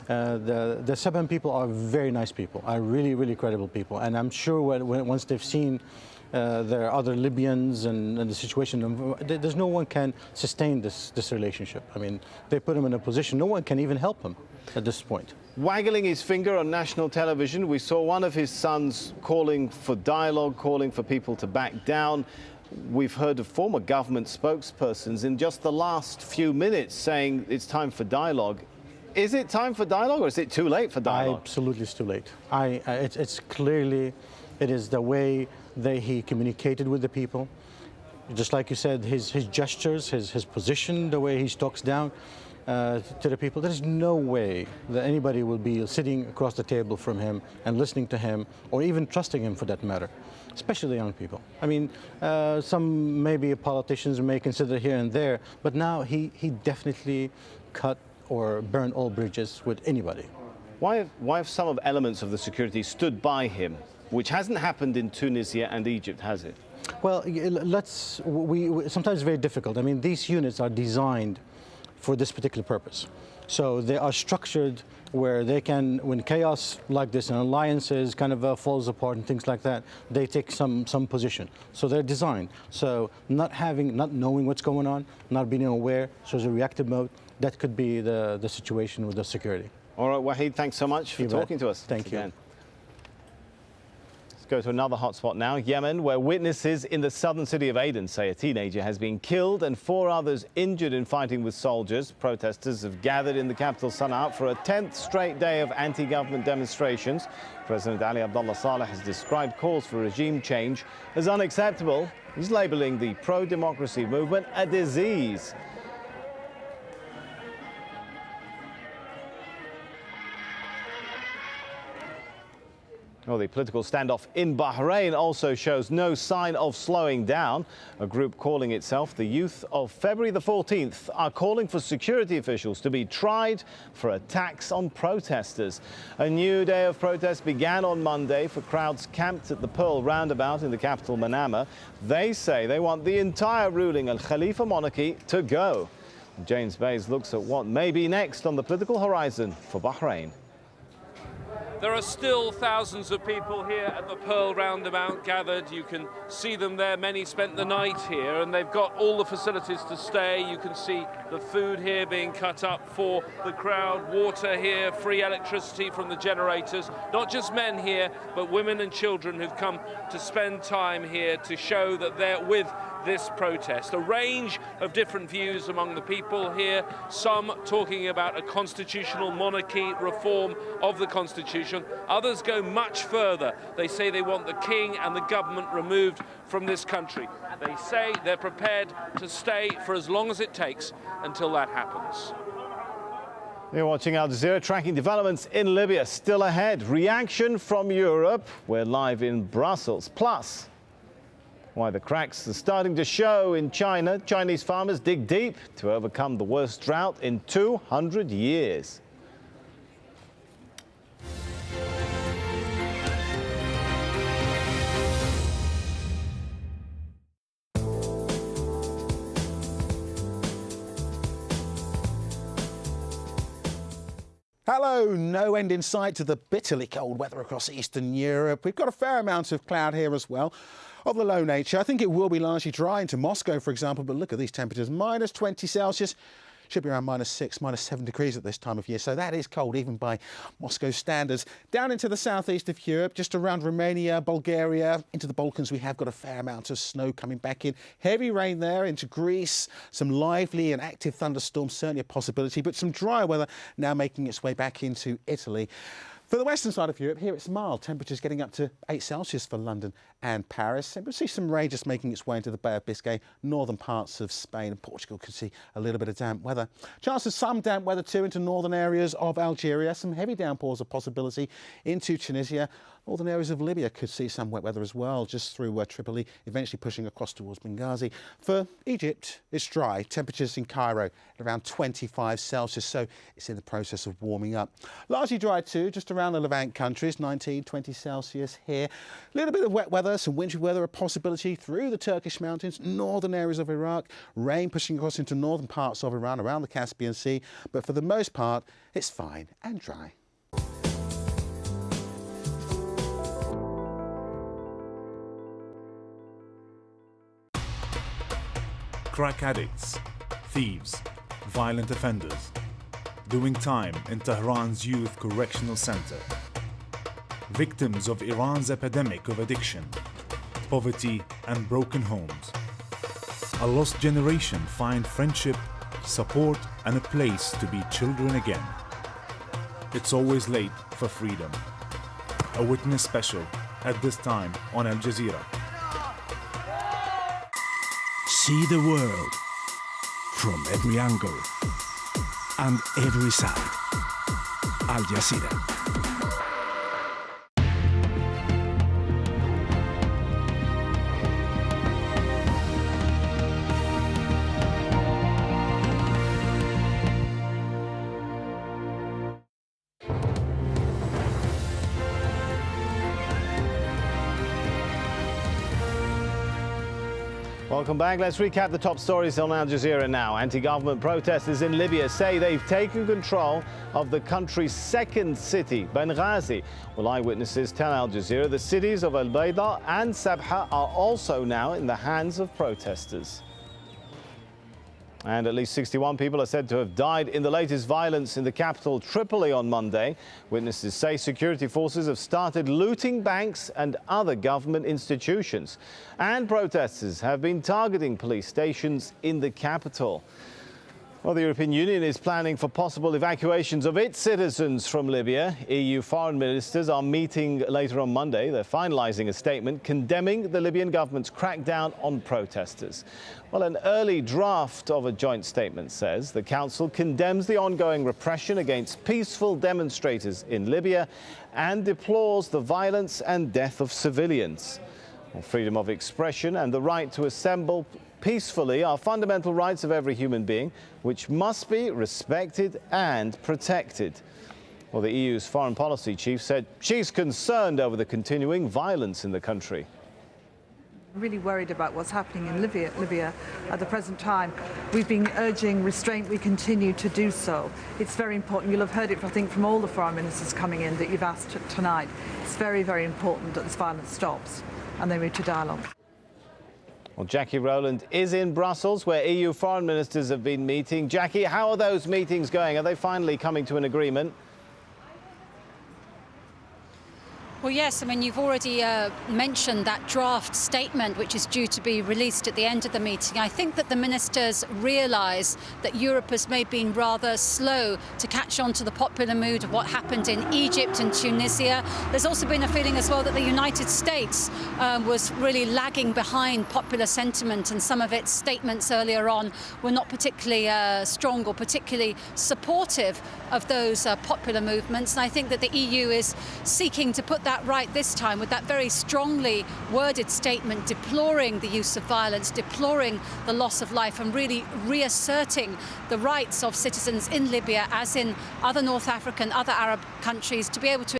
The 7 people are very nice people, are really, really credible people. And I'm sure once they've seen there are other Libyans and the situation, there's no one can sustain this relationship. I mean, they put him in a position, no one can even help him at this point. Waggling his finger on national television, we saw one of his sons calling for dialogue, calling for people to back down. We've heard of former government spokespersons in just the last few minutes saying it's time for dialogue. Is it time for dialogue, or is it too late for dialogue? Absolutely, it's too late. It's clearly, it is the way he communicated with the people. Just like you said, his gestures, his position, the way he talks down to the people. There is no way that anybody will be sitting across the table from him and listening to him, or even trusting him for that matter, especially the young people. I mean, some maybe politicians may consider here and there, but now he definitely cut or burned all bridges with anybody. Why have some elements of the security stood by him, which hasn't happened in Tunisia and Egypt, has it? Well, sometimes it's very difficult. I mean, these units are designed for this particular purpose. So they are structured where they can, when chaos like this and alliances kind of falls apart and things like that, they take some position. So they're designed. So not knowing what's going on, not being aware, so it's a reactive mode, that could be the situation with the security. All right, Wahid, thanks so much for talking to us. Thank you. Let's go to another hotspot now, Yemen, where witnesses in the southern city of Aden say a teenager has been killed and 4 others injured in fighting with soldiers. Protesters have gathered in the capital Sana'a for a 10th straight day of anti-government demonstrations. President Ali Abdullah Saleh has described calls for regime change as unacceptable. He's labelling the pro-democracy movement a disease. Well, the political standoff in Bahrain also shows no sign of slowing down. A group calling itself the Youth of February the 14th are calling for security officials to be tried for attacks on protesters. A new day of protest began on Monday for crowds camped at the Pearl roundabout in the capital Manama. They say they want the entire ruling Al Khalifa monarchy to go. James Bays looks at what may be next on the political horizon for Bahrain. There are still thousands of people here at the Pearl roundabout gathered. You can see them there. Many spent the night here, and they've got all the facilities to stay. You can see the food here being cut up for the crowd, water here, free electricity from the generators. Not just men here, but women and children who've come to spend time here to show that they're with this protest. A range of different views among the people here, some talking about a constitutional monarchy, reform of the constitution. Others go much further. They say they want the king and the government removed from this country. They say they're prepared to stay for as long as it takes until that happens. You're watching Al Jazeera, tracking developments in Libya. Still ahead, reaction from Europe. We're live in Brussels. Plus, why the cracks are starting to show in China. Chinese farmers dig deep to overcome the worst drought in 200 years. Hello, no end in sight to the bitterly cold weather across Eastern Europe. We've got a fair amount of cloud here as well, of the low nature. I think it will be largely dry into Moscow, for example, but look at these temperatures, minus 20 Celsius. Should be around minus 6, minus 7 degrees at this time of year, so that is cold even by Moscow standards. Down into the southeast of Europe, just around Romania, Bulgaria, into the Balkans, we have got a fair amount of snow coming back in. Heavy rain there into Greece, some lively and active thunderstorms, certainly a possibility, but some dry weather now making its way back into Italy. For the western side of Europe, here it's mild. Temperatures getting up to 8 Celsius for London and Paris. And we'll see some rain just making its way into the Bay of Biscay. Northern parts of Spain and Portugal could see a little bit of damp weather. Chance of some damp weather too into northern areas of Algeria. Some heavy downpours a possibility into Tunisia. Northern areas of Libya could see some wet weather as well, just through Tripoli, eventually pushing across towards Benghazi. For Egypt, it's dry. Temperatures in Cairo at around 25 Celsius, so it's in the process of warming up. Largely dry too, just around around the Levant countries, 19, 20 Celsius here. A little bit of wet weather, some wintry weather, a possibility through the Turkish mountains, northern areas of Iraq, rain pushing across into northern parts of Iran, around the Caspian Sea. But for the most part, it's fine and dry. Crack addicts, thieves, violent offenders, doing time in Tehran's Youth Correctional Center. Victims of Iran's epidemic of addiction, poverty and broken homes. A lost generation find friendship, support and a place to be children again. It's always late for freedom. A witness special at this time on AlJazeera. See the world from every angle and every side. AlJazeera. Welcome back. Let's recap the top stories on Al Jazeera now. Anti-government protesters in Libya say they've taken control of the country's second city, Benghazi. Well, eyewitnesses tell Al Jazeera the cities of Al Bayda and Sabha are also now in the hands of protesters. And at least 61 people are said to have died in the latest violence in the capital, Tripoli, on Monday. Witnesses say security forces have started looting banks and other government institutions. And protesters have been targeting police stations in the capital. Well, the European Union is planning for possible evacuations of its citizens from Libya. EU foreign ministers are meeting later on Monday. They're finalising a statement condemning the Libyan government's crackdown on protesters. Well, an early draft of a joint statement says the Council condemns the ongoing repression against peaceful demonstrators in Libya and deplores the violence and death of civilians. Well, freedom of expression and the right to assemble peacefully are fundamental rights of every human being, which must be respected and protected. Well, the EU's foreign policy chief said she's concerned over the continuing violence in the country. Really worried about what's happening in Libya at the present time. We've been urging restraint. We continue to do so. It's very important. You'll have heard it, I think, from all the foreign ministers coming in that you've asked tonight. It's very, very important that this violence stops and they move to dialogue. Well, Jackie Rowland is in Brussels, where EU foreign ministers have been meeting. Jackie, how are those meetings going? Are they finally coming to an agreement? Well, yes, I mean, you've already mentioned that draft statement, which is due to be released at the end of the meeting. I think that the ministers realise that Europe has maybe been rather slow to catch on to the popular mood of what happened in Egypt and Tunisia. There's also been a feeling as well that the United States was really lagging behind popular sentiment, and some of its statements earlier on were not particularly strong or particularly supportive of those popular movements. And I think that the EU is seeking to put that right this time with that very strongly worded statement deploring the use of violence, deploring the loss of life, and really reasserting the rights of citizens in Libya, as in other North African, other Arab countries, to be able to